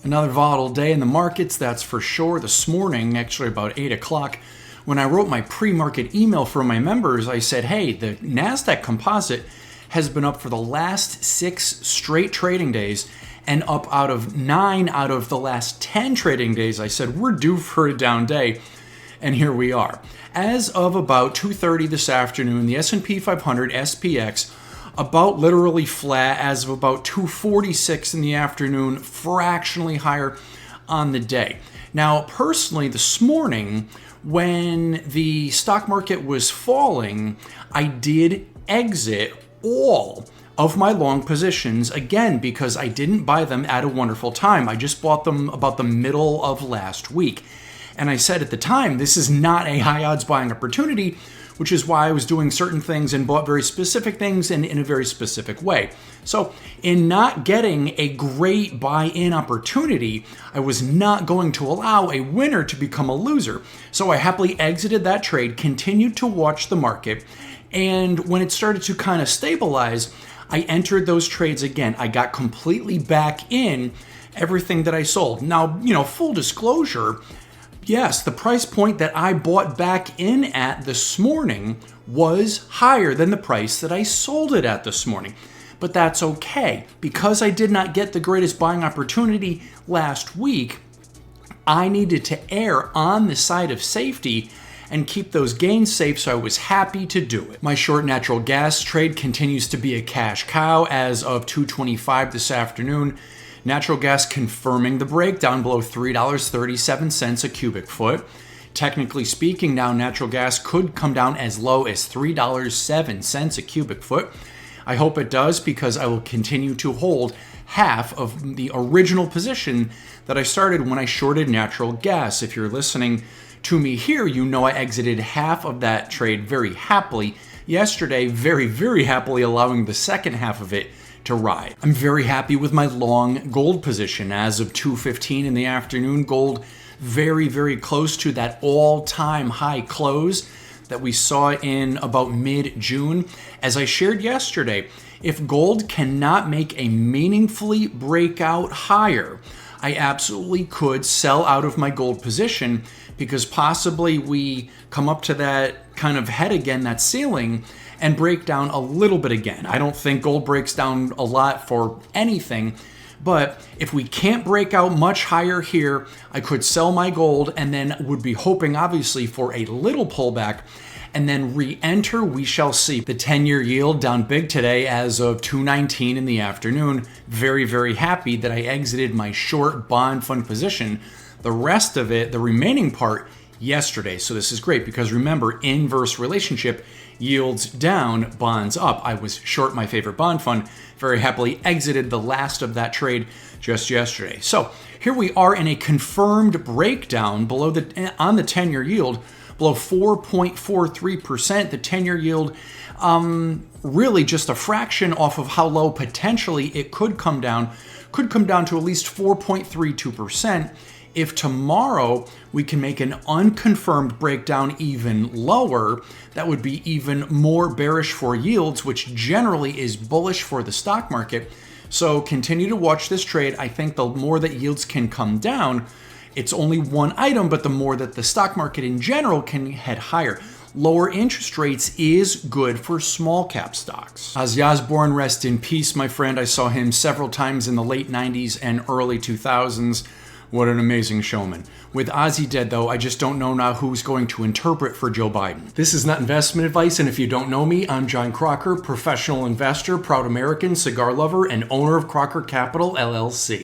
Another volatile day in the markets, that's for sure. This morning, actually about 8 o'clock, when I wrote my pre-market email for my members, I said, hey, the NASDAQ composite has been up for the last 6 straight trading days and up out of 9 out of the last 10 trading days. I said, we're due for a down day. And here we are. As of about 2:30 this afternoon, the S&P 500 SPX about literally flat as of about 2:46 in the afternoon, fractionally higher on the day. Now, personally, this morning, when the stock market was falling, I did exit all of my long positions, again, because I didn't buy them at a wonderful time. I just bought them about the middle of last week. And I said at the time, this is not a high odds buying opportunity, which is why I was doing certain things and bought very specific things and in a very specific way. So in not getting a great buy-in opportunity, I was not going to allow a winner to become a loser. So I happily exited that trade, continued to watch the market, and when it started to kind of stabilize, I entered those trades again. I got completely back in everything that I sold. Now, full disclosure, yes, the price point that I bought back in at this morning was higher than the price that I sold it at this morning. But that's okay. Because I did not get the greatest buying opportunity last week, I needed to err on the side of safety and keep those gains safe, so I was happy to do it. My short natural gas trade continues to be a cash cow as of 2:25 this afternoon. Natural gas confirming the breakdown below $3.37 a cubic foot. Technically speaking, now natural gas could come down as low as $3.07 a cubic foot. I hope it does, because I will continue to hold half of the original position that I started when I shorted natural gas. If you're listening to me here, you know I exited half of that trade very happily yesterday, very, very happily allowing the second half of it to ride. I'm very happy with my long gold position. As of 2:15 in the afternoon, gold very, very close to that all-time high close that we saw in about mid-June. As I shared yesterday, if gold cannot make a meaningfully breakout higher, I absolutely could sell out of my gold position, because possibly we come up to that kind of head again, that ceiling, and break down a little bit again. I don't think gold breaks down a lot for anything, but if we can't break out much higher here, I could sell my gold and then would be hoping, obviously, for a little pullback and then re-enter. We shall see. The 10-year yield down big today as of 2:19 in the afternoon. Very, very happy that I exited my short bond fund position. The rest of it, the remaining part, yesterday. So this is great, because remember, inverse relationship, yields down, bonds up. I was short my favorite bond fund, very happily exited the last of that trade just yesterday. So here we are in a confirmed breakdown below on the 10-year yield, below 4.43%. The 10-year yield, really just a fraction off of how low potentially it could come down to at least 4.32%. If tomorrow we can make an unconfirmed breakdown even lower, that would be even more bearish for yields, which generally is bullish for the stock market. So continue to watch this trade. I think the more that yields can come down, it's only one item, but the more that the stock market in general can head higher. Lower interest rates is good for small cap stocks. Ozzy Osbourne, rest in peace, my friend. I saw him several times in the late 90s and early 2000s. What an amazing showman. With Ozzy dead, though, I just don't know now who's going to interpret for Joe Biden. This is not investment advice, and if you don't know me, I'm John Crocker, professional investor, proud American, cigar lover, and owner of Crocker Capital, LLC.